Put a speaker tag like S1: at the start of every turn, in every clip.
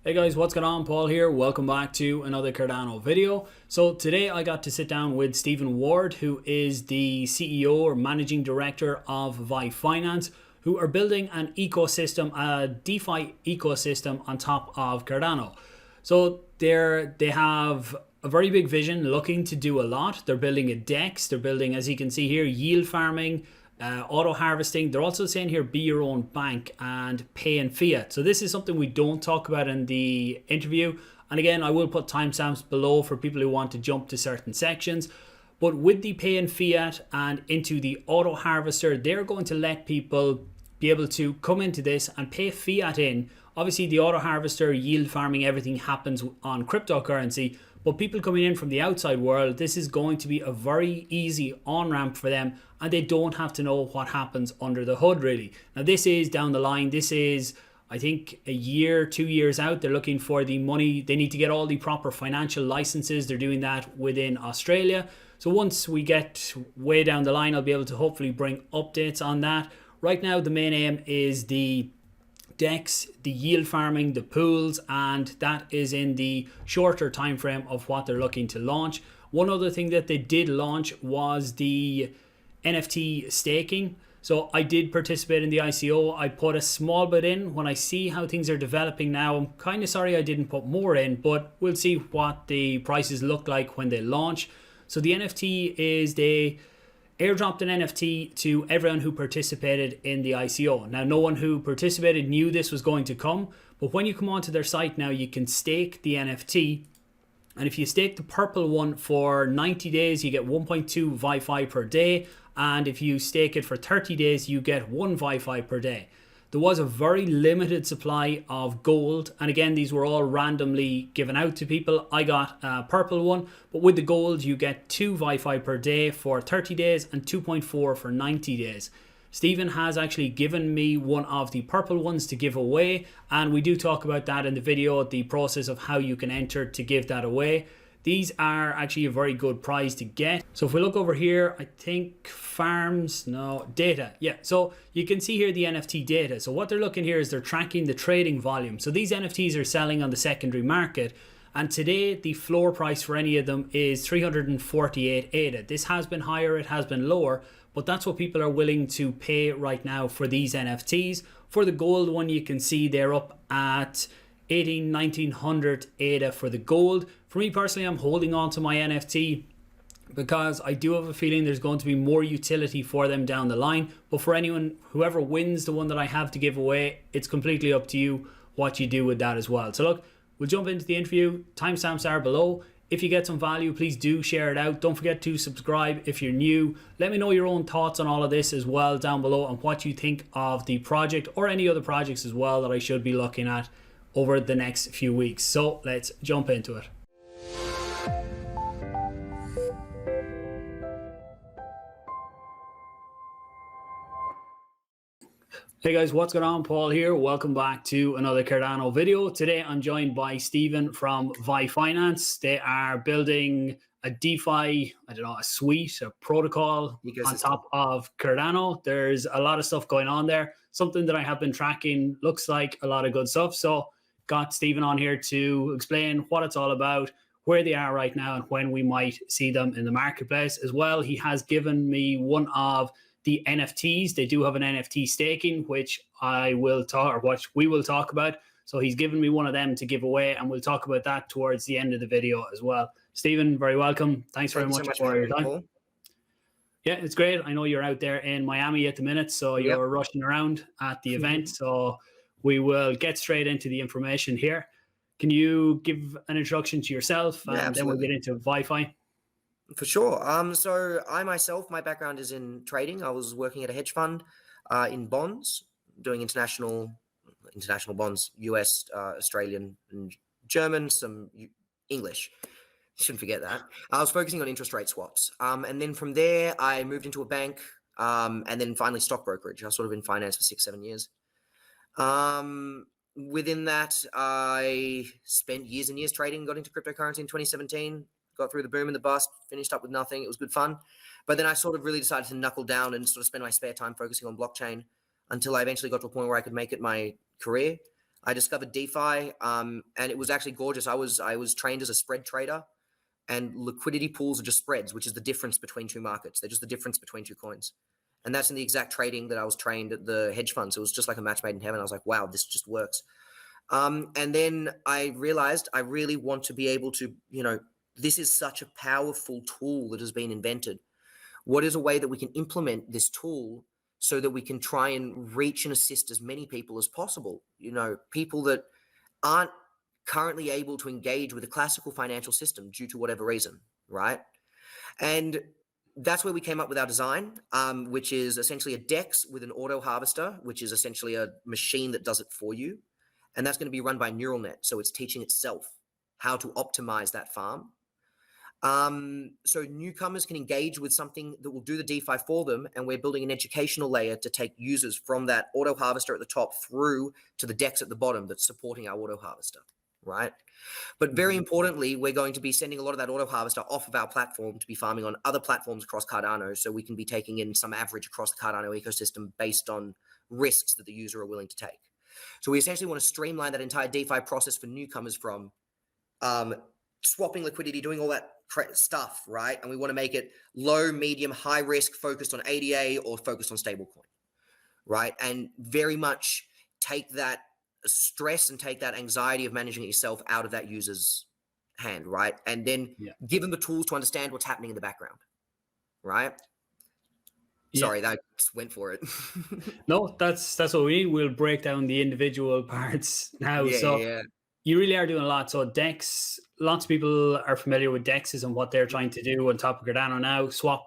S1: Hey guys, what's going on? Paul here. Welcome back to another Cardano video. So today I got to sit down with Stephen Ward, who is the CEO or Managing Director of VyFinance, who are building an ecosystem, a DeFi ecosystem on top of Cardano. So they have a very big vision, looking to do a lot. They're building a DEX. They're building, as you can see here, yield farming, auto harvesting. They're also saying here, be your own bank and pay in fiat. So this is something we don't talk about in the interview. And again, I will put timestamps below for people who want to jump to certain sections. But with the pay in fiat and into the auto harvester, they're going to let people be able to come into this and pay fiat in. Obviously, the auto harvester, yield farming, everything happens on cryptocurrency. But people coming in from the outside world, this is going to be a very easy on-ramp for them, and they don't have to know what happens under the hood, really. Now, this is down the line. This is, I think, a year, 2 years out. They're looking for the money. They need to get all the proper financial licenses. They're doing that within Australia. So once we get way down the line, I'll be able to hopefully bring updates on that. Right now, the main aim is the DEX, the yield farming, the pools, and that is in the shorter time frame of what they're looking to launch. One other thing that they did launch was the NFT staking. So I did participate in the ICO. I put a small bit in. When I see how things are developing now, I'm kind of sorry I didn't put more in, but we'll see what the prices look like when they launch. So the NFT is they airdropped an NFT to everyone who participated in the ICO. Now, no one who participated knew this was going to come, but when you come onto their site now, you can stake the NFT. And if you stake the purple one for 90 days, you get 1.2 Vyfi per day. And if you stake it for 30 days, you get 1 Vyfi per day. There was a very limited supply of gold. And again, these were all randomly given out to people. I got a purple one, but with the gold, you get 2 Vyfi per day for 30 days and 2.4 for 90 days. Stephen has actually given me one of the purple ones to give away. And we do talk about that in the video, the process of how you can enter to give that away. These are actually a very good prize to get. So if we look over here, I think farms, no, data. Yeah, so you can see here the NFT data. So what they're looking here is they're tracking the trading volume. So these NFTs are selling on the secondary market. And today the floor price for any of them is 348 ADA. This has been higher, it has been lower, but that's what people are willing to pay right now for these NFTs. For the gold one, you can see they're up at 1900 ADA for the gold. For me personally, I'm holding on to my NFT because I do have a feeling there's going to be more utility for them down the line. But for anyone, whoever wins the one that I have to give away, it's completely up to you what you do with that as well. So look, we'll jump into the interview. Timestamps are below. If you get some value, please do share it out. Don't forget to subscribe if you're new. Let me know your own thoughts on all of this as well down below and what you think of the project or any other projects as well that I should be looking at over the next few weeks. So let's jump into it. Hey guys, what's going on? Paul here. Welcome back to another Cardano video. Today I'm joined by Stephen from VyFinance. They are building a DeFi, a suite, a protocol on top of Cardano. There's a lot of stuff going on there. Something that I have been tracking, looks like a lot of good stuff. So got Stephen on here to explain what it's all about, where they are right now, and when we might see them in the marketplace as well. He has given me one of the NFTs. They do have an NFT staking, which I will talk, or what we will talk about. So he's given me one of them to give away, and we'll talk about that towards the end of the video as well. Stephen, very welcome. Thanks very much for your time. Paul. Yeah, it's great. I know you're out there in Miami at the minute, so you're rushing around at the event. So we will get straight into the information here. Can you give an introduction to yourself, and then we'll get into Vyfi?
S2: For sure. So I myself, my background is in trading. I was working at a hedge fund in bonds, doing international bonds, US, Australian, and German, some English. Shouldn't forget that. I was focusing on interest rate swaps. And then from there, I moved into a bank and then finally stock brokerage. I've sort of been in finance for 6-7 years. Within that, I spent years and years trading, got into cryptocurrency in 2017. Got through the boom and the bust, finished up with nothing. It was good fun. But then I sort of really decided to knuckle down and sort of spend my spare time focusing on blockchain until I eventually got to a point where I could make it my career. I discovered DeFi, and it was actually gorgeous. I was trained as a spread trader, and liquidity pools are just spreads, which is the difference between two markets. They're just the difference between two coins. And that's in the exact trading that I was trained at the hedge funds. It was just like a match made in heaven. I was like, wow, this just works. And then I realized I really want to be able to, this is such a powerful tool that has been invented. What is a way that we can implement this tool so that we can try and reach and assist as many people as possible? People that aren't currently able to engage with the classical financial system due to whatever reason, right? And that's where we came up with our design, which is essentially a DEX with an auto harvester, which is essentially a machine that does it for you. And that's going to be run by neural net. So it's teaching itself how to optimize that farm. So newcomers can engage with something that will do the DeFi for them. And we're building an educational layer to take users from that auto harvester at the top through to the DEX at the bottom that's supporting our auto harvester, right? But very importantly, we're going to be sending a lot of that auto harvester off of our platform to be farming on other platforms across Cardano. So we can be taking in some average across the Cardano ecosystem based on risks that the user are willing to take. So we essentially want to streamline that entire DeFi process for newcomers from swapping liquidity, doing all that stuff, right? And we want to make it low, medium, high risk, focused on ADA or focused on stablecoin, right? And very much take that stress and take that anxiety of managing it yourself out of that user's hand, right? And then give them the tools to understand what's happening in the background, right? Sorry, that just went for it.
S1: No, that's what we need. We'll break down the individual parts now. You really are doing a lot. So DEX, lots of people are familiar with DEXs and what they're trying to do on top of Cardano now. Swap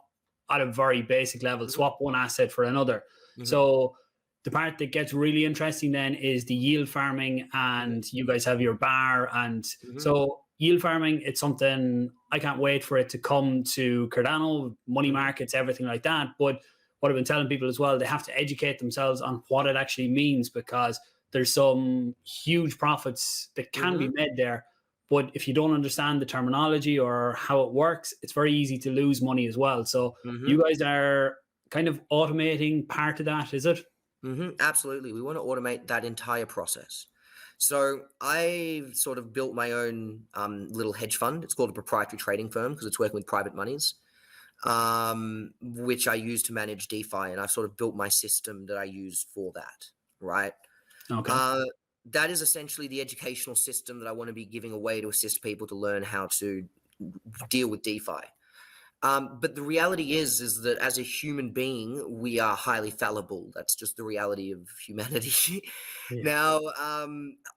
S1: at a very basic level, swap one asset for another. So the part that gets really interesting then is the yield farming, and you guys have your bar. And so yield farming, it's something I can't wait for it to come to Cardano, money markets, everything like that. But what I've been telling people as well, they have to educate themselves on what it actually means, because there's some huge profits that can be made there. But if you don't understand the terminology or how it works, it's very easy to lose money as well. So you guys are kind of automating part of that, is it?
S2: Absolutely. We want to automate that entire process. So I've sort of built my own little hedge fund. It's called a proprietary trading firm because it's working with private monies, which I use to manage DeFi. And I've sort of built my system that I use for that, right?
S1: Okay.
S2: That is essentially the educational system that I want to be giving away to assist people to learn how to deal with DeFi. But the reality is that as a human being, we are highly fallible. That's just the reality of humanity. Now,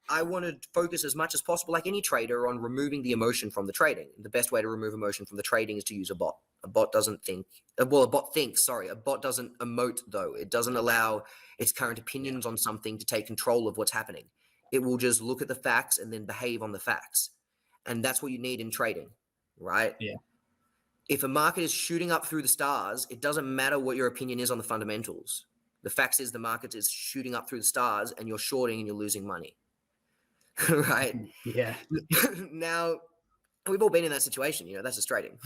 S2: I want to focus as much as possible, like any trader, on removing the emotion from the trading. The best way to remove emotion from the trading is to use a bot. A bot doesn't think, a bot thinks, sorry. A bot doesn't emote, though. It doesn't allow its current opinions on something to take control of what's happening. It will just look at the facts and then behave on the facts. And that's what you need in trading, right?
S1: Yeah.
S2: If a market is shooting up through the stars, it doesn't matter what your opinion is on the fundamentals. The fact is the market is shooting up through the stars and you're shorting and you're losing money, right?
S1: Yeah.
S2: Now, we've all been in that situation, that's just trading.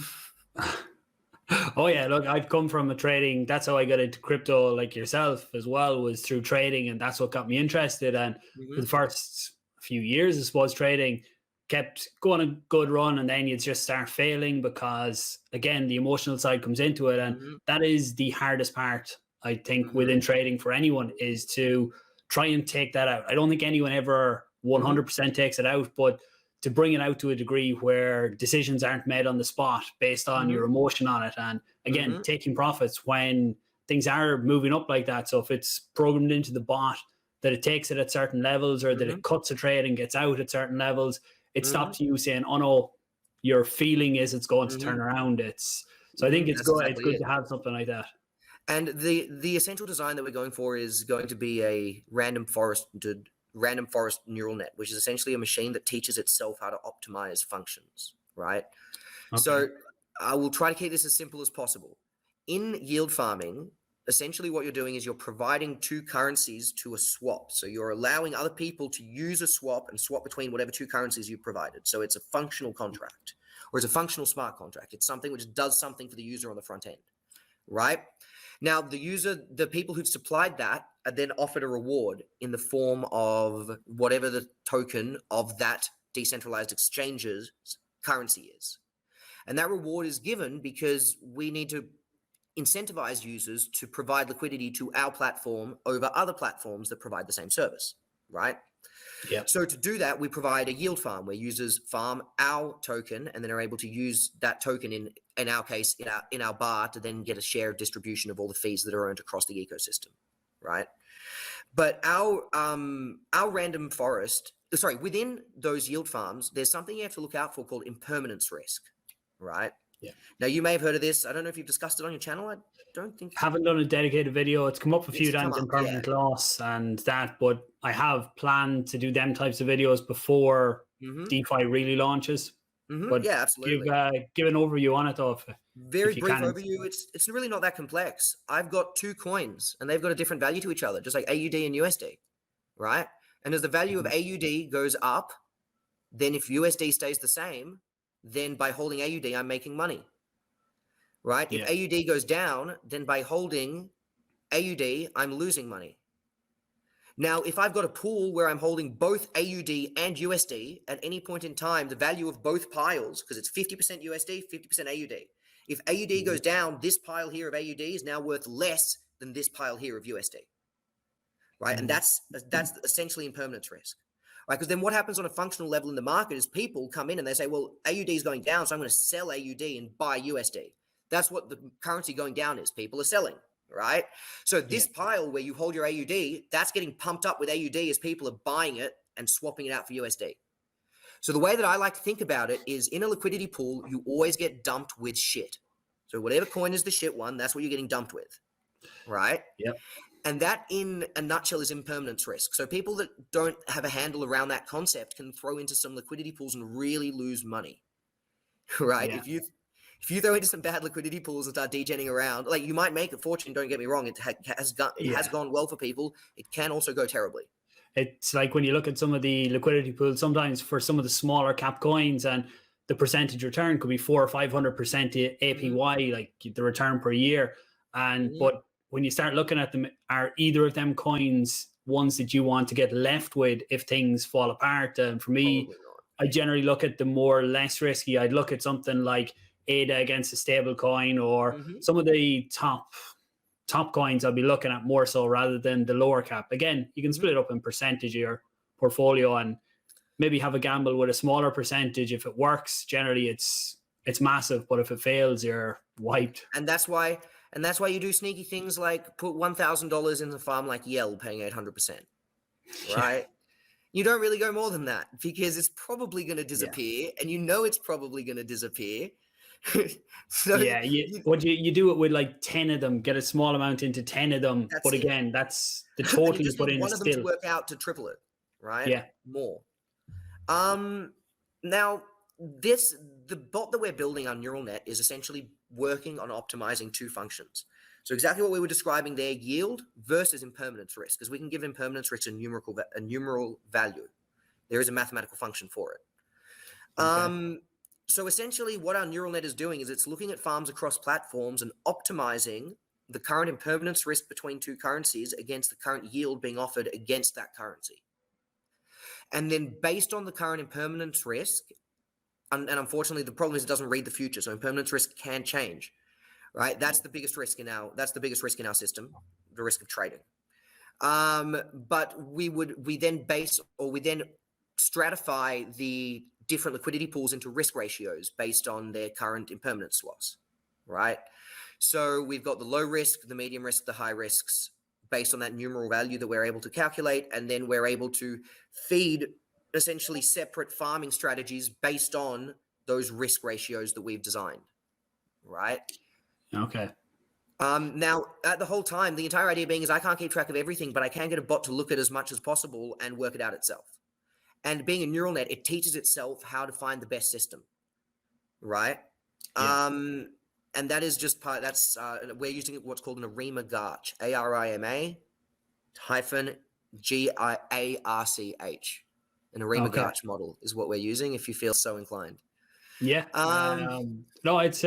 S1: Oh yeah, look, I've come from a trading. That's how I got into crypto, like yourself as well, was through trading, and that's what got me interested. And for the first few years, I suppose, trading kept going a good run, and then you just start failing because, again, the emotional side comes into it, and that is the hardest part, I think, within trading for anyone, is to try and take that out. I don't think anyone ever 100% takes it out, but to bring it out to a degree where decisions aren't made on the spot based on your emotion on it. And again, taking profits when things are moving up like that. So if it's programmed into the bot that it takes it at certain levels, or that it cuts a trade and gets out at certain levels, it stops you saying, oh no, your feeling is it's going to turn around. So I think it's good. It's good to have something like that.
S2: And the essential design that we're going for is going to be a random forest neural net, which is essentially a machine that teaches itself how to optimize functions, right? Okay. So I will try to keep this as simple as possible. In yield farming, essentially what you're doing is you're providing two currencies to a swap. So you're allowing other people to use a swap and swap between whatever two currencies you've provided. So it's a functional contract, or it's a functional smart contract. It's something which does something for the user on the front end, right? Now, the people who've supplied that are then offered a reward in the form of whatever the token of that decentralized exchange's currency is. And that reward is given because we need to incentivize users to provide liquidity to our platform over other platforms that provide the same service, right?
S1: Yeah.
S2: So to do that, we provide a yield farm where users farm our token and then are able to use that token in our case, in our bar, to then get a share of distribution of all the fees that are earned across the ecosystem, right? But our random forest, sorry, within those yield farms, there's something you have to look out for called impermanence risk, right?
S1: Yeah.
S2: Now, you may have heard of this. I don't know if you've discussed it on your channel. I don't think.
S1: Haven't done a dedicated video. It's come up a few
S2: It's come
S1: times in
S2: up,
S1: permanent
S2: yeah.
S1: loss and that, but I have planned to do them types of videos before DeFi really launches. But
S2: Yeah, absolutely.
S1: give an overview on it though.
S2: Very
S1: if you
S2: brief
S1: can.
S2: overview. It's really not that complex. I've got two coins and they've got a different value to each other, just like AUD and USD, right? And as the value of AUD goes up, then if USD stays the same, then by holding AUD, I'm making money, right?
S1: Yeah.
S2: If AUD goes down, then by holding AUD, I'm losing money. Now, if I've got a pool where I'm holding both AUD and USD at any point in time, the value of both piles, because it's 50% USD, 50% AUD. If AUD goes down, this pile here of AUD is now worth less than this pile here of USD, right? And that's essentially impermanence risk, right? Because then what happens on a functional level in the market is people come in and they say, well, AUD is going down, so I'm going to sell AUD and buy USD. That's what the currency going down is. People are selling. Right? So this pile where you hold your AUD, that's getting pumped up with AUD as people are buying it and swapping it out for USD. So the way that I like to think about it is in a liquidity pool, you always get dumped with shit. So whatever coin is the shit one, that's what you're getting dumped with. Right?
S1: Yep.
S2: And that in a nutshell is impermanence risk. So people that don't have a handle around that concept can throw into some liquidity pools and really lose money. Right?
S1: Yeah.
S2: If you throw into some bad liquidity pools and start degenning around, like you might make a fortune, don't get me wrong. It has gone well for people. It can also go terribly.
S1: It's like when you look at some of the liquidity pools, sometimes for some of the smaller cap coins and the percentage return could be 400 or 500% APY, like the return per year. And but when you start looking at them, are either of them coins ones that you want to get left with if things fall apart? And for me, I generally look at the more less risky. I'd look at something like ADA against a stable coin or some of the top coins I'll be looking at more so rather than the lower cap. Again, you can split it up in percentage of your portfolio and maybe have a gamble with a smaller percentage. If it works, generally it's massive, but if it fails, you're wiped.
S2: And that's why you do sneaky things like put $1,000 in the farm like Yell paying 800%, right? You don't really go more than that because it's probably going to disappear and you know it's probably going to disappear. So
S1: you do it with like 10 of them, get a small amount into 10 of them, but again, that's the total you put in.
S2: One of them to work out to triple it, right?
S1: Yeah,
S2: more. Now the bot that we're building, our neural net, is essentially working on optimizing two functions. So exactly what we were describing there, yield versus impermanence risk, because we can give impermanence risk a numeral value. There is a mathematical function for it. Okay. So essentially what our neural net is doing is it's looking at farms across platforms and optimizing the current impermanence risk between two currencies against the current yield being offered against that currency. And then based on the current impermanence risk, and unfortunately the problem is it doesn't read the future, so impermanence risk can change, right? That's the biggest risk in our system, the risk of trading. But we then stratify the different liquidity pools into risk ratios based on their current impermanence loss, right? So we've got the low risk, the medium risk, the high risks based on that numeral value that we're able to calculate. And then we're able to feed essentially separate farming strategies based on those risk ratios that we've designed, right?
S1: Okay.
S2: Now, at the whole time, the entire idea being is I can't keep track of everything, but I can get a bot to look at as much as possible and work it out itself. And being a neural net, it teaches itself how to find the best system, right? Yeah. And that is just we're using what's called an ARIMA GARCH, ARIMA hyphen GIARCH. An ARIMA GARCH model is what we're using if you feel so inclined.
S1: Yeah. No, it's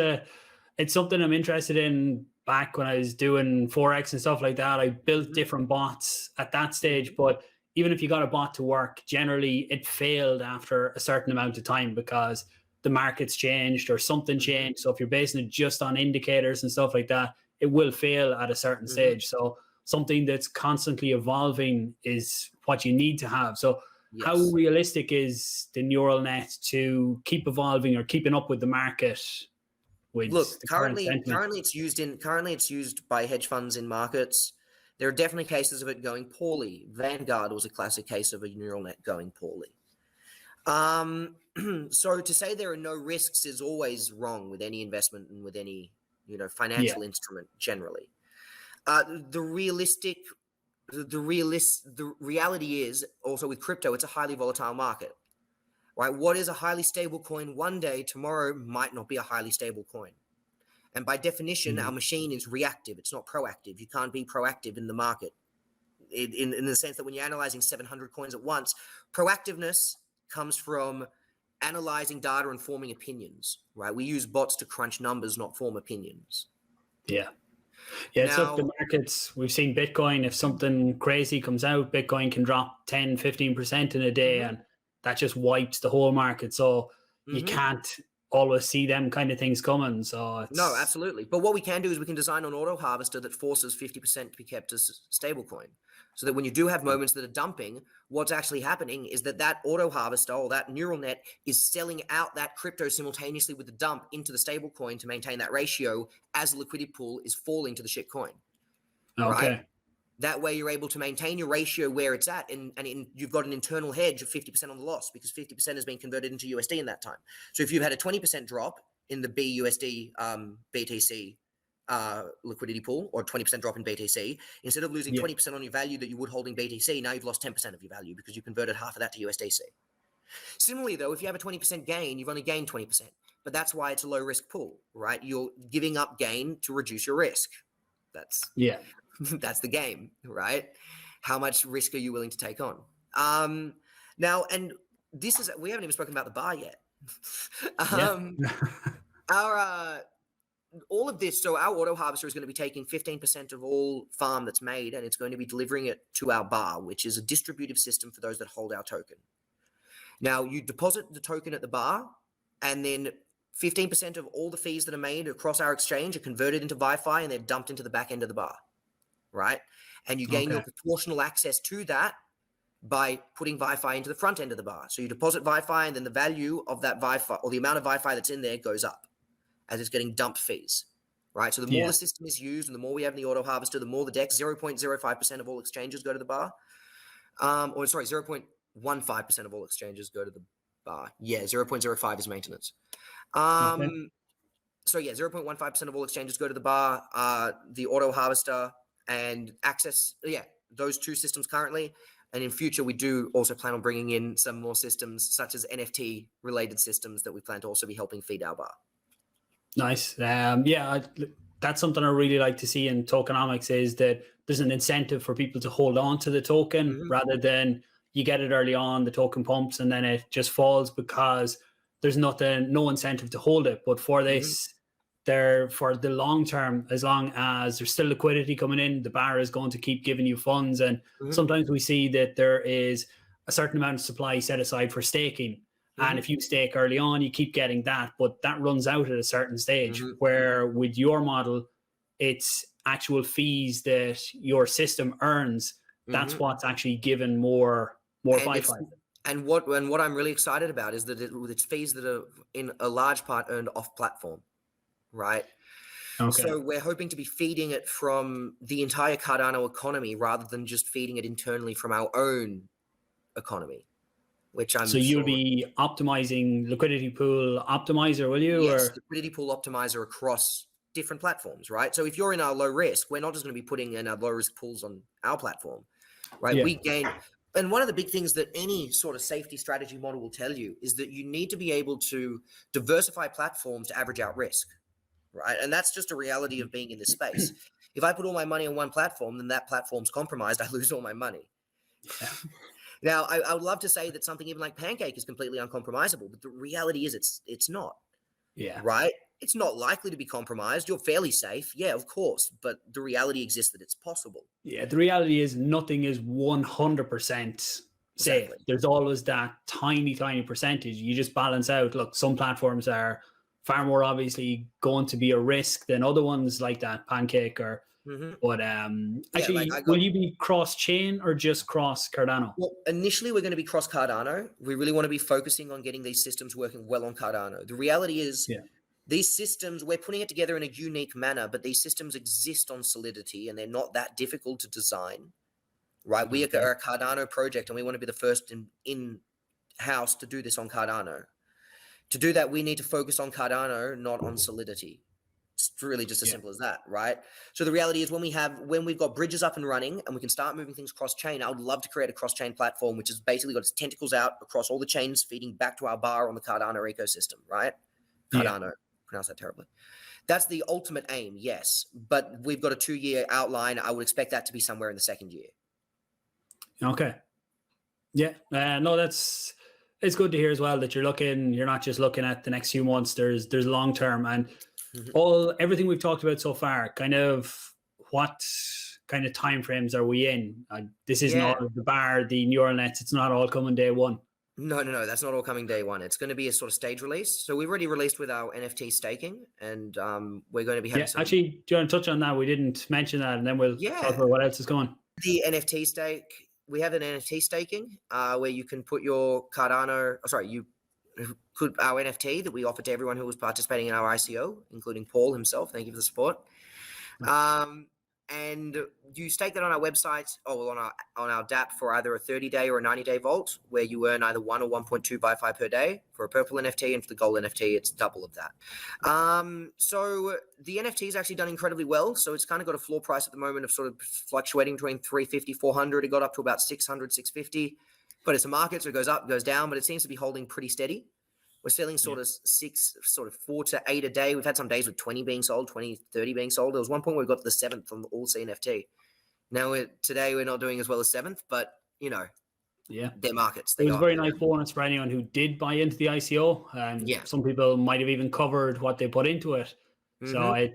S1: something I'm interested in back when I was doing Forex and stuff like that. I built different bots at that stage, but even if you got a bot to work, generally it failed after a certain amount of time because the market's changed or something changed. So if you're basing it just on indicators and stuff like that, it will fail at a certain stage. So something that's constantly evolving is what you need to have. So how
S2: Yes.
S1: realistic is the neural net to keep evolving or keeping up with the market with
S2: Look,
S1: the current sentiment?
S2: currently it's used by hedge funds in markets. There are definitely cases of it going poorly. Vanguard was a classic case of a neural net going poorly. So to say there are no risks is always wrong with any investment and with any, financial instrument generally. The reality is also with crypto, it's a highly volatile market, right? What is a highly stable coin one day, tomorrow might not be a highly stable coin. And by definition, our machine is reactive. It's not proactive. You can't be proactive in the market in the sense that when you're analyzing 700 coins at once, proactiveness comes from analyzing data and forming opinions, right? We use bots to crunch numbers, not form opinions.
S1: Yeah, it's up the markets. We've seen Bitcoin. If something crazy comes out, Bitcoin can drop 10, 15% in a day, and that just wipes the whole market. So you can't always see them kind of things coming. So
S2: no, absolutely. But what we can do is we can design an auto harvester that forces 50% to be kept as stablecoin. So that when you do have moments that are dumping, what's actually happening is that auto harvester or that neural net is selling out that crypto simultaneously with the dump into the stablecoin to maintain that ratio as the liquidity pool is falling to the shitcoin.
S1: okay.
S2: Right? That way you're able to maintain your ratio where it's at, and you've got an internal hedge of 50% on the loss because 50% has been converted into USD in that time. So if you've had a 20% drop in the BUSD BTC liquidity pool, or 20% drop in BTC, instead of losing 20% on your value that you would holding BTC, now you've lost 10% of your value because you converted half of that to USDC. Similarly, though, if you have a 20% gain, you've only gained 20%, but that's why it's a low risk pool, right? You're giving up gain to reduce your risk. That's the game, right? How much risk are you willing to take on? Now, and we haven't even spoken about the bar yet. All of this, so our auto harvester is going to be taking 15% of all farm that's made, and it's going to be delivering it to our bar, which is a distributive system for those that hold our token. Now, you deposit the token at the bar, and then 15% of all the fees that are made across our exchange are converted into Vyfi, and they're dumped into the back end of the bar, right? And you gain your proportional access to that by putting Vyfi into the front end of the bar. So you deposit Vyfi, and then the value of that Vyfi, or the amount of Vyfi that's in there, goes up as it's getting dumped fees, right? So the more the system is used and the more we have in the auto harvester, the more the DEX, 0.05% of all exchanges go to the bar. 0.15% of all exchanges go to the bar. 0.05 is maintenance. So 0.15% of all exchanges go to the bar, the auto harvester and access. Those two systems currently. And in future, we do also plan on bringing in some more systems such as NFT related systems that we plan to also be helping feed our bar.
S1: Nice. That's something I really like to see in tokenomics, is that there's an incentive for people to hold on to the token rather than you get it early on, the token pumps, and then it just falls because there's no incentive to hold it. But for this, for the long term, as long as there's still liquidity coming in, the bar is going to keep giving you funds. And sometimes we see that there is a certain amount of supply set aside for staking. And if you stake early on, you keep getting that, but that runs out at a certain stage, where with your model, it's actual fees that your system earns. That's what's actually given more Vyfi.
S2: And what I'm really excited about is that it's fees that are in a large part earned off platform, right? So we're hoping to be feeding it from the entire Cardano economy rather than just feeding it internally from our own economy. So
S1: you'll be optimizing Liquidity Pool Optimizer, will you?
S2: Yes, Liquidity Pool Optimizer across different platforms, right? So if you're in our low risk, we're not just going to be putting in our low risk pools on our platform, right? We gain, and one of the big things that any sort of safety strategy model will tell you is that you need to be able to diversify platforms to average out risk, right? And that's just a reality of being in this space. If I put all my money on one platform, then that platform's compromised, I lose all my money. Now, I would love to say that something even like Pancake is completely uncompromisable, but the reality is it's not. Right? it's not likely to be compromised. You're fairly safe. Yeah, of course. But the reality exists that it's possible.
S1: Yeah, the reality is nothing is 100% safe.
S2: Exactly.
S1: There's always that tiny, tiny percentage. You just balance out. Look, some platforms are far more obviously going to be a risk than other ones like that Pancake or but
S2: Yeah, like
S1: actually,
S2: I got.
S1: will you be cross chain or just cross Cardano?
S2: Well, initially we're going to be cross Cardano. We really want to be focusing on getting these systems working well on Cardano. The reality is,
S1: Yeah.
S2: these systems, we're putting it together in a unique manner, but these systems exist on Solidity and they're not that difficult to design, right? We
S1: Okay.
S2: are a Cardano project and we want to be the first in-house to do this on Cardano. To do that, we need to focus on Cardano, not on Solidity. It's really just as simple as that, right? So the reality is when we've got bridges up and running and we can start moving things cross-chain, I would love to create a cross-chain platform, which has basically got its tentacles out across all the chains feeding back to our bar on the Cardano ecosystem, right? Cardano, pronounce that terribly. That's the ultimate aim, yes. But we've got a 2-year outline. I would expect that to be somewhere in the second year.
S1: Okay. Yeah. No, it's good to hear as well that you're not just looking at the next few months. There's long term and everything we've talked about so far, kind of what kind of timeframes are we in? This isn't all of the bar, the neural nets. It's not all coming day one.
S2: No. That's not all coming day one. It's going to be a sort of stage release. So we've already released with our NFT staking, and we're going to be having some.
S1: Actually, do you want to touch on that? We didn't mention that, and then we'll talk about what else is going.
S2: The NFT stake. We have an NFT staking where you can put your Cardano. You could our NFT that we offer to everyone who was participating in our ICO, including Paul himself. Thank you for the support. And you stake that on our website on our DApp for either a 30-day or a 90-day vault, where you earn either 1 or 1.2 Vyfi per day for a purple NFT, and for the gold NFT, it's double of that. So the NFT has actually done incredibly well. So it's kind of got a floor price at the moment of sort of fluctuating between 350, 400. It got up to about 600, 650. But it's a market, so it goes up, goes down, but it seems to be holding pretty steady. We're selling sort of 4 to 8 a day. We've had some days with 20 being sold, 20, 30 being sold. There was one point where we got to the 7th on the All NFT. Now today we're not doing as well as 7th, but they're markets.
S1: It was a very nice bonus for anyone who did buy into the ICO. Some people might have even covered what they put into it. So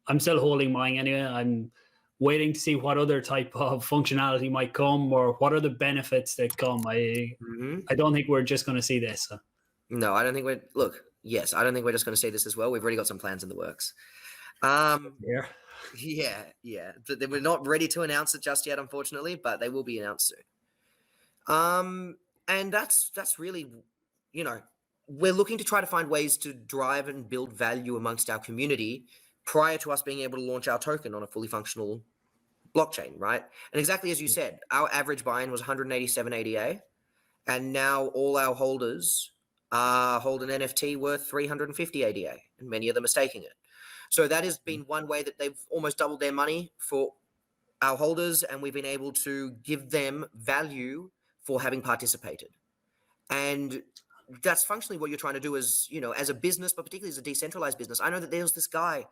S1: I'm still holding mine anyway. I'm waiting to see what other type of functionality might come or what are the benefits that come. I don't think we're just going to see this. So.
S2: No, I don't think I don't think we're just going to see this as well. We've already got some plans in the works. Yeah. We're not ready to announce it just yet, unfortunately, but they will be announced soon. And that's really, we're looking to try to find ways to drive and build value amongst our community prior to us being able to launch our token on a fully functional blockchain, right? And exactly as you said, our average buy-in was 187 ADA, and now all our holders hold an NFT worth 350 ADA, and many of them are staking it. So that has been one way that they've almost doubled their money for our holders, and we've been able to give them value for having participated. And that's functionally what you're trying to do as, as a business, but particularly as a decentralized business. I know that there's this guy,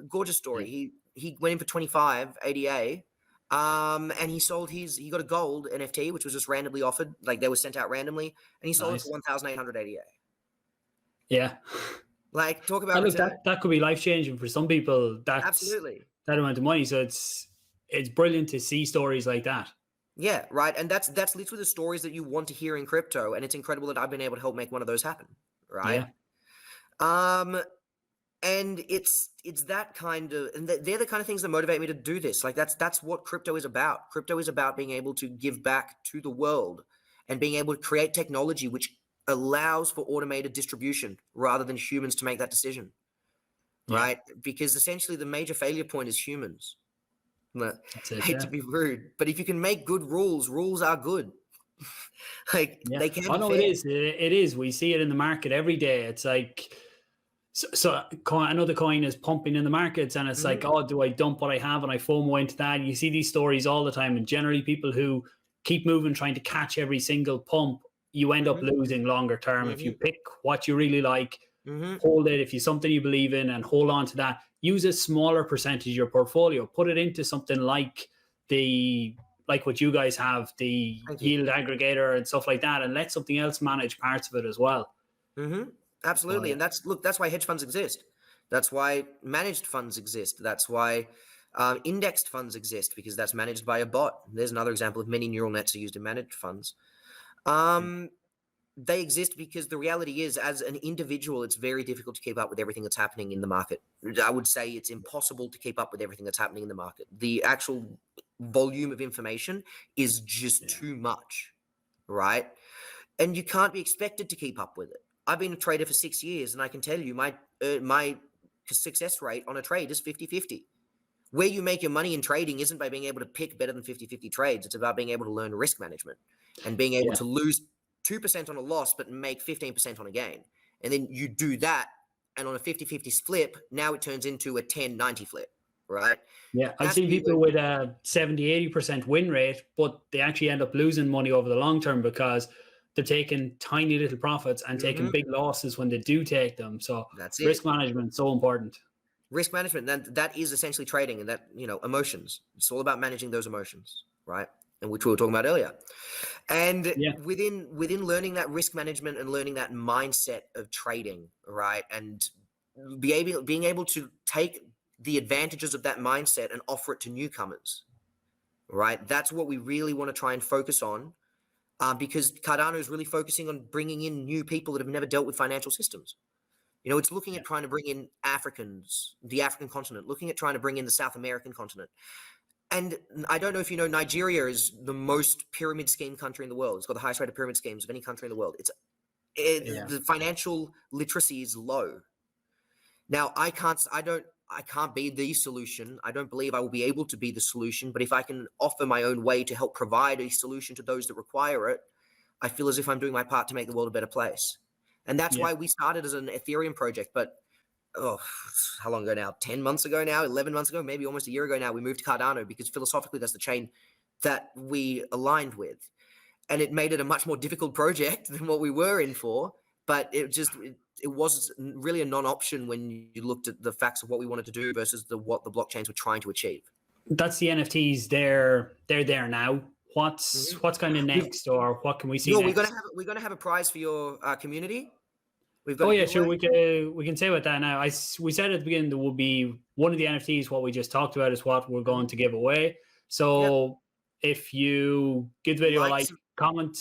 S2: gorgeous story. He went in for 25 ADA, and he got a gold NFT, which was just randomly offered, like they were sent out randomly, and he sold it for 1,800 ADA.
S1: Yeah.
S2: Like, talk about
S1: that could be life changing for some people. That's
S2: absolutely
S1: that amount of money. So it's brilliant to see stories like that.
S2: Yeah, right. And that's literally the stories that you want to hear in crypto, and it's incredible that I've been able to help make one of those happen. Right. Yeah. And it's that kind of, and they're the kind of things that motivate me to do this. Like that's what crypto is about. Crypto is about being able to give back to the world and being able to create technology which allows for automated distribution rather than humans to make that decision. Yeah. Right? Because essentially the major failure point is humans. I hate to be rude, but if you can make good rules, rules are good. They can be fair.
S1: It is. We see it in the market every day. It's like, so another coin is pumping in the markets, and it's like, oh, do I dump what I have and I FOMO into that? You see these stories all the time, and generally people who keep moving, trying to catch every single pump, you end up losing longer term. If you pick what you really like, hold it. If you something you believe in, and hold on to that. Use a smaller percentage of your portfolio. Put it into something like what you guys have, the yield aggregator and stuff like that, and let something else manage parts of it as well.
S2: Absolutely. And that's why hedge funds exist. That's why managed funds exist. That's why indexed funds exist, because that's managed by a bot. There's another example of many neural nets are used in managed funds. They exist because the reality is, as an individual, it's very difficult to keep up with everything that's happening in the market. I would say it's impossible to keep up with everything that's happening in the market. The actual volume of information is just too much, right? And you can't be expected to keep up with it. I've been a trader for 6 years, and I can tell you my success rate on a trade is 50-50. Where you make your money in trading isn't by being able to pick better than 50-50 trades. It's about being able to learn risk management and being able to lose 2% on a loss, but make 15% on a gain. And then you do that, and on a 50-50 flip, now it turns into a 10-90 flip, right?
S1: Yeah, I've seen people with a 70-80% win rate, but they actually end up losing money over the long term because they're taking tiny little profits and taking big losses when they do take them. So
S2: that's it.
S1: Risk management is so important.
S2: Risk management, that is essentially trading, and that, emotions. It's all about managing those emotions, right? And which we were talking about earlier. And within learning that risk management and learning that mindset of trading, right, and being able to take the advantages of that mindset and offer it to newcomers, right? That's what we really want to try and focus on, because Cardano is really focusing on bringing in new people that have never dealt with financial systems. It's looking at trying to bring in Africans, the African continent, looking at trying to bring in the South American continent. And I don't know if you know, Nigeria is the most pyramid scheme country in the world. It's got the highest rate of pyramid schemes of any country in the world. The financial literacy is low. Now, I can't be the solution. I don't believe I will be able to be the solution. But if I can offer my own way to help provide a solution to those that require it, I feel as if I'm doing my part to make the world a better place. And that's why we started as an Ethereum project. But how long ago now? 10 months ago now, 11 months ago, maybe almost a year ago now, we moved to Cardano, because philosophically that's the chain that we aligned with. And it made it a much more difficult project than what we were in for. But it was really a non-option when you looked at the facts of what we wanted to do versus what the blockchains were trying to achieve.
S1: That's the NFTs. They're there now. What's kind of next, or what can we see next?
S2: We're gonna have a prize for your community.
S1: We've got sure. We can say about that now. We said at the beginning there would be one of the NFTs. What we just talked about is what we're going to give away. So if you give the video comment,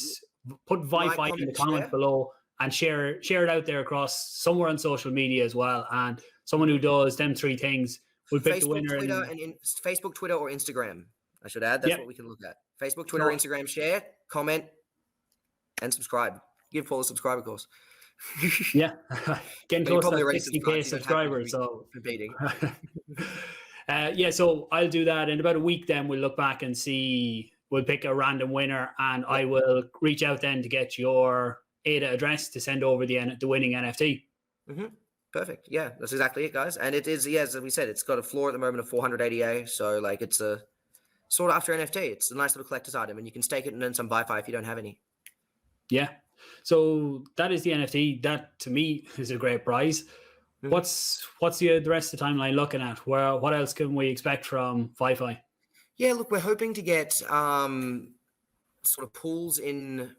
S1: put Vyfi in the comments below, and share it out there across somewhere on social media as well. And someone who does them three things will pick the winner.
S2: Facebook, Twitter, or Instagram. I should add. That's what we can look at. Facebook, Twitter, Instagram. Share, comment, and subscribe. Give Paul a subscriber course.
S1: Getting close to 60K subscribers. So so I'll do that in about a week. Then we'll look back and see. We'll pick a random winner, and I will reach out then to get your ADA address to send over the winning NFT.
S2: Perfect. Yeah, that's exactly it, guys. And it is, as we said, it's got a floor at the moment of 480A. So it's a sort of after NFT. It's a nice little collector's item, and you can stake it and earn some Vyfi if you don't have any.
S1: Yeah. So that is the NFT. That to me is a great prize. What's the rest of the timeline looking at? What else can we expect from Vyfi?
S2: Yeah, look, we're hoping to get sort of pools in,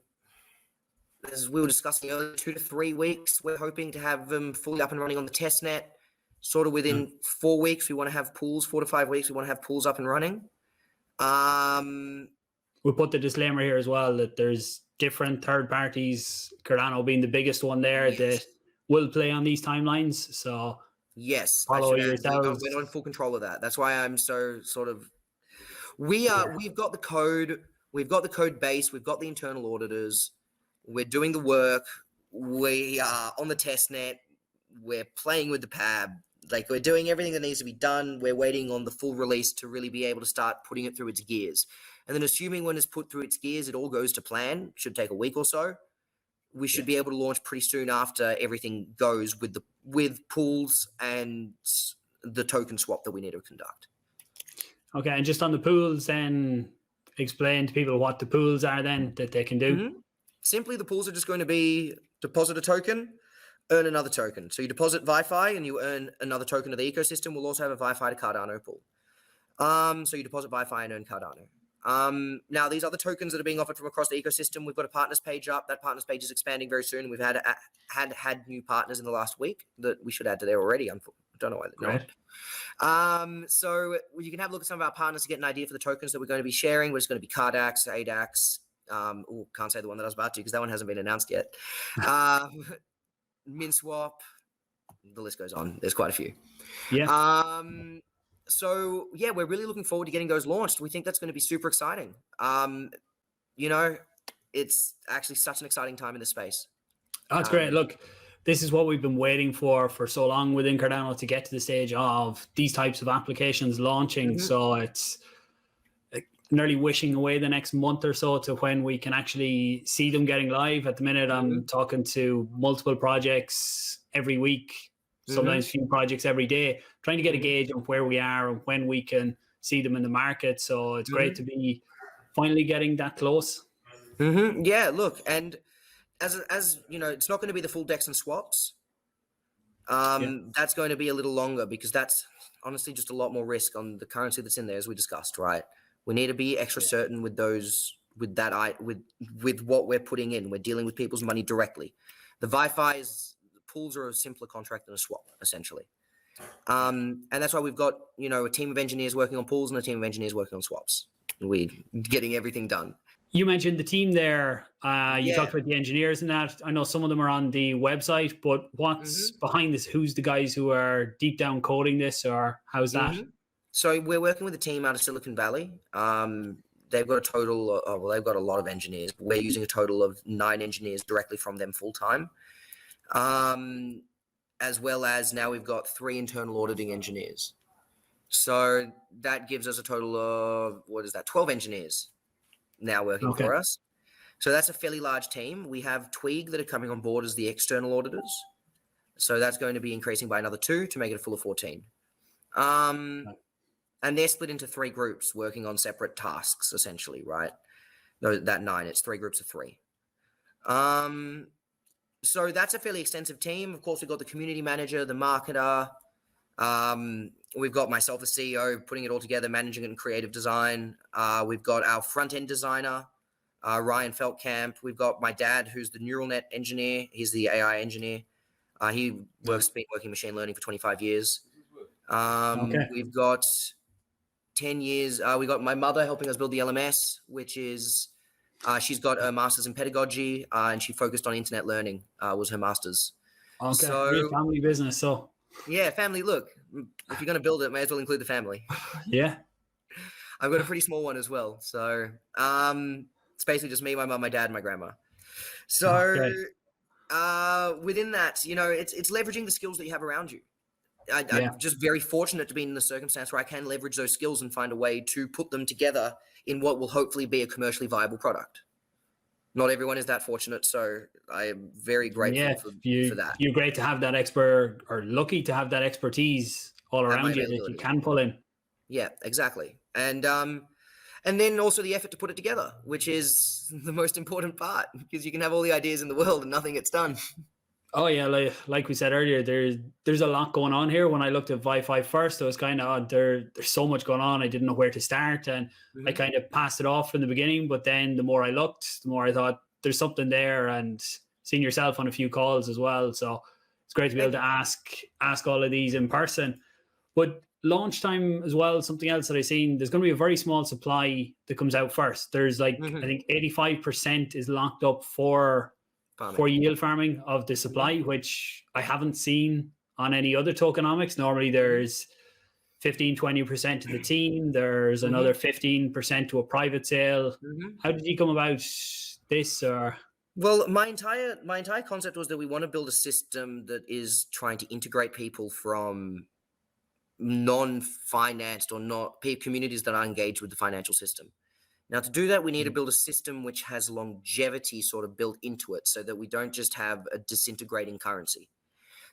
S2: as we were discussing earlier, 2 to 3 weeks. We're hoping to have them fully up and running on the testnet. Sort of within 4 weeks, we want to have pools. 4 to 5 weeks, we want to have pools up and running.
S1: We'll put the disclaimer here as well that there's different third parties, Cardano being the biggest one there, that will play on these timelines. So follow yourselves.
S2: We're not in full control of that. That's why I'm so sort of. We've got the code. We've got the code base. We've got the internal auditors. We're doing the work. We are on the testnet. We're playing with the PAB. We're doing everything that needs to be done. We're waiting on the full release to really be able to start putting it through its gears. And then assuming when it's put through its gears, it all goes to plan, should take a week or so. We should be able to launch pretty soon after everything goes with pools and the token swap that we need to conduct.
S1: Okay, and just on the pools, then explain to people what the pools are then that they can do.
S2: Simply, the pools are just going to be deposit a token, earn another token. So you deposit Vyfi and you earn another token of the ecosystem. We'll also have a Vyfi to Cardano pool. So you deposit Vyfi and earn Cardano. Now, these other tokens that are being offered from across the ecosystem, we've got a partners page up. That partners page is expanding very soon. We've had new partners in the last week that we should add to there already, I don't know why they're
S1: Great.
S2: not. So you can have a look at some of our partners to get an idea for the tokens that we're going to be sharing. We're just going to be Cardax, ADAX. Can't say the one that I was about to because that one hasn't been announced yet. MinSwap. The list goes on. There's quite a few.
S1: Yeah.
S2: So yeah, we're really looking forward to getting those launched. We think that's going to be super exciting. You know, it's actually such an exciting time in this space.
S1: That's great. Look, this is what we've been waiting for so long within Cardano to get to the stage of these types of applications launching. So it's nearly wishing away the next month or so to when we can actually see them getting live. At the minute, I'm talking to multiple projects every week, sometimes a few projects every day, trying to get a gauge of where we are and when we can see them in the market. So it's great to be finally getting that close.
S2: Yeah, look, and as you know, it's not going to be the full DEX and swaps. That's going to be a little longer because that's honestly just a lot more risk on the currency that's in there, as we discussed, right? We need to be extra certain with those, with what we're putting in. We're dealing with people's money directly. The pools are a simpler contract than a swap, essentially. And that's why we've got, you know, a team of engineers working on pools and a team of engineers working on swaps. We're getting everything done.
S1: You mentioned the team there. You talked about the engineers and that. I know some of them are on the website, but what's behind this? Who's the guys who are deep down coding this, or how's that?
S2: So we're working with a team out of Silicon Valley. They've got a total of, they've got a lot of engineers, but we're using a total of 9 engineers directly from them full time. As well as now we've got 3 internal auditing engineers. So that gives us a total of, 12 engineers now working for us. So that's a fairly large team. We have Twig that are coming on board as the external auditors. So that's going to be increasing by another 2 to make it a full of 14. And they're split into 3 groups working on separate tasks, essentially, right? No, that 9, it's 3 groups of 3. So that's a fairly extensive team. Of course, we've got the community manager, the marketer. We've got myself, the CEO, putting it all together, managing it in creative design. We've got our front-end designer, Ryan Feldkamp. We've got my dad, who's the neural net engineer. He's the AI engineer. Been working machine learning for 25 years. We've got 10 years. We got my mother helping us build the LMS, which is, she's got a master's in pedagogy, and she focused on internet learning, was her master's.
S1: Okay,
S2: so
S1: real family business. So
S2: yeah, family. Look, if you're going to build it, may as well include the family.
S1: Yeah,
S2: I've got a pretty small one as well. So it's basically just me, my mum, my dad, and my grandma. So within that, you know, it's leveraging the skills that you have around you. I'm just very fortunate to be in the circumstance where I can leverage those skills and find a way to put them together in what will hopefully be a commercially viable product. Not everyone is that fortunate, so I am very grateful for that.
S1: You're great to have that expert, or lucky to have that expertise all around you that you can pull in.
S2: Yeah, exactly. And then also the effort to put it together, which is the most important part, because you can have all the ideas in the world and nothing gets done.
S1: Oh yeah, like we said earlier, there's a lot going on here. When I looked at Vyfi first, it was kind of there's so much going on. I didn't know where to start, and I kind of passed it off in the beginning. But then the more I looked, the more I thought there's something there, and seeing yourself on a few calls as well. So it's great to be able to ask all of these in person. But launch time as well, something else that I've seen, there's going to be a very small supply that comes out first. There's like I think 85% is locked up for yield farming of the supply, which I haven't seen on any other tokenomics. Normally there's 15-20% to the team, there's another 15% to a private sale. How did you come about this? Or
S2: well, my entire concept was that we want to build a system that is trying to integrate people from non-financed or not communities that are engaged with the financial system. Now, to do that, we need to build a system which has longevity sort of built into it so that we don't just have a disintegrating currency.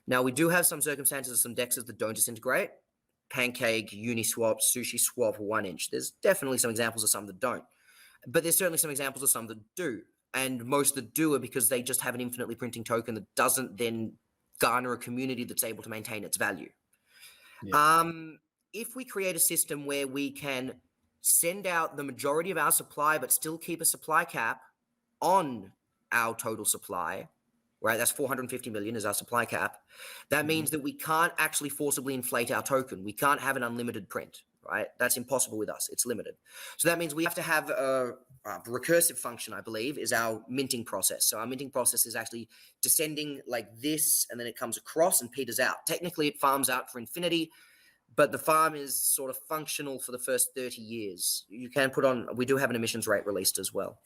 S2: Now, we do have some circumstances, some DEXs that don't disintegrate. Pancake, Uniswap, Sushi Swap, 1inch. There's definitely some examples of some that don't. But there's certainly some examples of some that do. And most that do are because they just have an infinitely printing token that doesn't then garner a community that's able to maintain its value. If we create a system where we can send out the majority of our supply, but still keep a supply cap on our total supply, right? That's 450 million is our supply cap. That means that we can't actually forcibly inflate our token. We can't have an unlimited print, right? That's impossible with us. It's limited. So that means we have to have a recursive function, I believe, is our minting process. So our minting process is actually descending like this, and then it comes across and peters out. Technically, it farms out for infinity, but the farm is sort of functional for the first 30 years. You can put on, we do have an emissions rate released as well.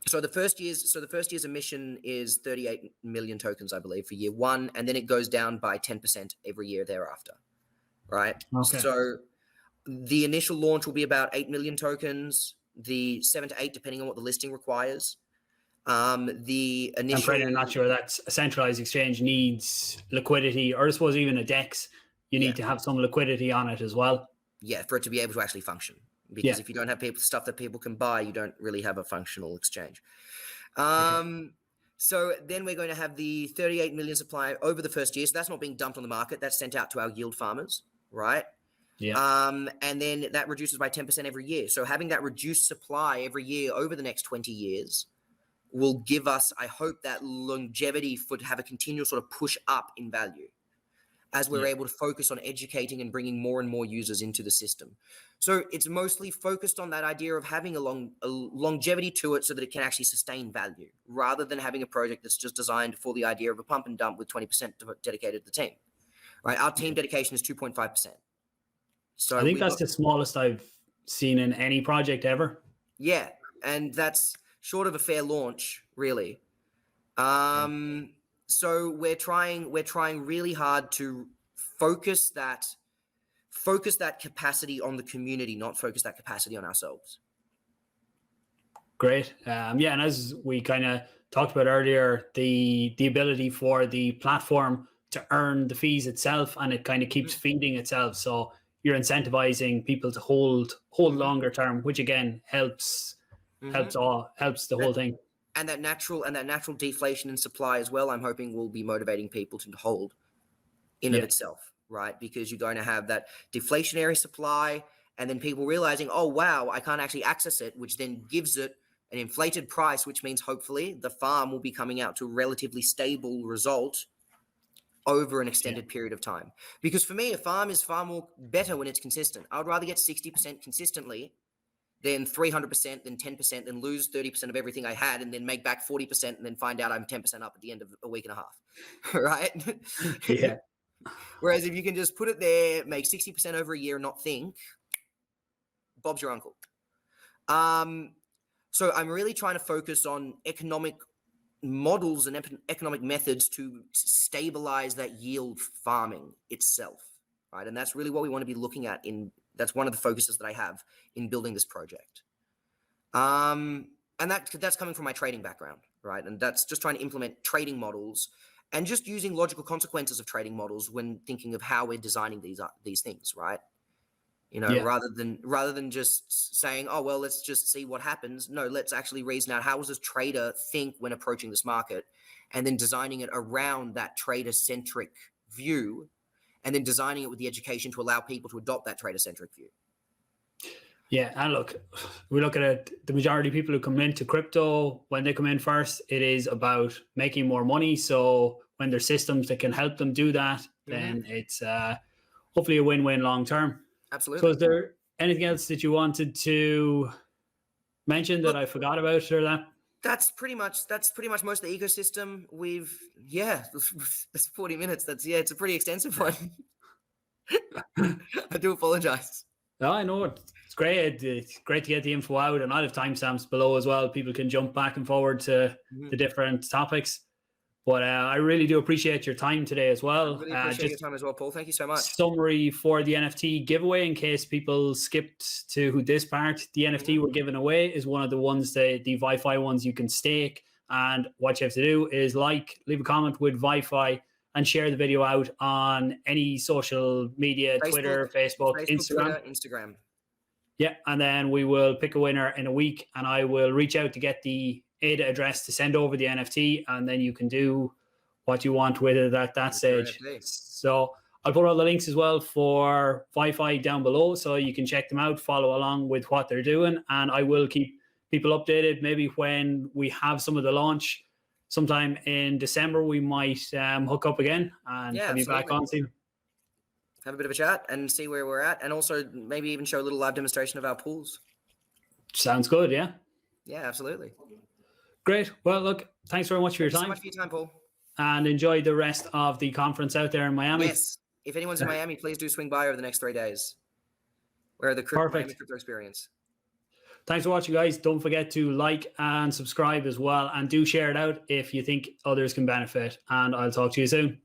S2: So the first year's emission is 38 million tokens, I believe, for year one, and then it goes down by 10% every year thereafter, right?
S1: Okay.
S2: So the initial launch will be about 8 million tokens, the 7 to 8, depending on what the listing requires. The initial...
S1: I'm pretty not sure that a centralized exchange needs liquidity, or I suppose even a DEX, you need to have some liquidity on it as well.
S2: Yeah, for it to be able to actually function. Because if you don't have stuff that people can buy, you don't really have a functional exchange. So then we're going to have the 38 million supply over the first year. So that's not being dumped on the market. That's sent out to our yield farmers, right?
S1: Yeah.
S2: And then that reduces by 10% every year. So having that reduced supply every year over the next 20 years will give us, I hope, that longevity to have a continual sort of push up in value as we're able to focus on educating and bringing more and more users into the system. So it's mostly focused on that idea of having a longevity to it so that it can actually sustain value, rather than having a project that's just designed for the idea of a pump and dump with 20% dedicated to the team, right? Our team dedication is 2.5%. So
S1: I think that's the smallest I've seen in any project ever.
S2: Yeah, and that's short of a fair launch, really. So we're trying really hard to focus that capacity on the community, not focus that capacity on ourselves.
S1: Great. And as we kind of talked about earlier, the ability for the platform to earn the fees itself, and it kind of keeps feeding itself. So you're incentivizing people to hold longer term, which again helps the whole thing.
S2: And that natural deflation in supply as well, I'm hoping will be motivating people to hold in of itself, right? Because you're going to have that deflationary supply, and then people realizing, oh, wow, I can't actually access it, which then gives it an inflated price, which means hopefully the farm will be coming out to a relatively stable result over an extended period of time. Because for me, a farm is far more better when it's consistent. I would rather get 60% consistently than 300%, then 10%, then lose 30% of everything I had, and then make back 40%, and then find out I'm 10% up at the end of a week and a half, right?
S1: Yeah.
S2: Whereas if you can just put it there, make 60% over a year and not think, Bob's your uncle. So I'm really trying to focus on economic models and economic methods to stabilize that yield farming itself, right? And that's really what we want to be looking at that's one of the focuses that I have in building this project. And that's coming from my trading background, right? And that's just trying to implement trading models and just using logical consequences of trading models when thinking of how we're designing these things, right? Rather than just saying, oh, well, let's just see what happens. No, let's actually reason out how does a trader think when approaching this market, and then designing it around that trader-centric view, and then designing it with the education to allow people to adopt that trader-centric view.
S1: Yeah, and look, we look at it, the majority of people who come into crypto, when they come in first, it is about making more money. So when there's systems that can help them do that, then it's hopefully a win-win long-term.
S2: Absolutely.
S1: So is there anything else that you wanted to mention that I forgot about, or that?
S2: That's pretty much most of the ecosystem. That's 40 minutes. It's a pretty extensive one. I do apologize.
S1: No, I know it's great. It's great to get the info out, and I'll have timestamps below as well. People can jump back and forward to the different topics. But I really do appreciate your time today as well.
S2: I really appreciate your time as well, Paul. Thank you so much.
S1: Summary for the NFT giveaway, in case people skipped to this part. The NFT we're giving away is one of the ones, the Vyfi ones you can stake. And what you have to do is leave a comment with Vyfi, and share the video out on any social media, Twitter, Facebook, Instagram. Yeah, and then we will pick a winner in a week, and I will reach out to get the ADA address to send over the NFT, and then you can do what you want with it at that stage. So I'll put all the links as well for Vyfi down below, so you can check them out, follow along with what they're doing, and I will keep people updated maybe when we have some of the launch sometime in December we might hook up again and
S2: Yeah,
S1: have you back
S2: absolutely.
S1: on, Stephen.
S2: Have a bit of a chat and see where we're at, and also maybe even show a little live demonstration of our pools.
S1: Sounds good, yeah.
S2: Yeah, absolutely.
S1: Great. Well, look, thanks very much for your
S2: Thank you
S1: time.
S2: so much for your time, Paul.
S1: And enjoy the rest of the conference out there in Miami.
S2: Yes. If anyone's in Miami, please do swing by over the next 3 days. We're the Miami Crypto Experience.
S1: Thanks for watching, guys. Don't forget to like and subscribe as well. And do share it out if you think others can benefit. And I'll talk to you soon.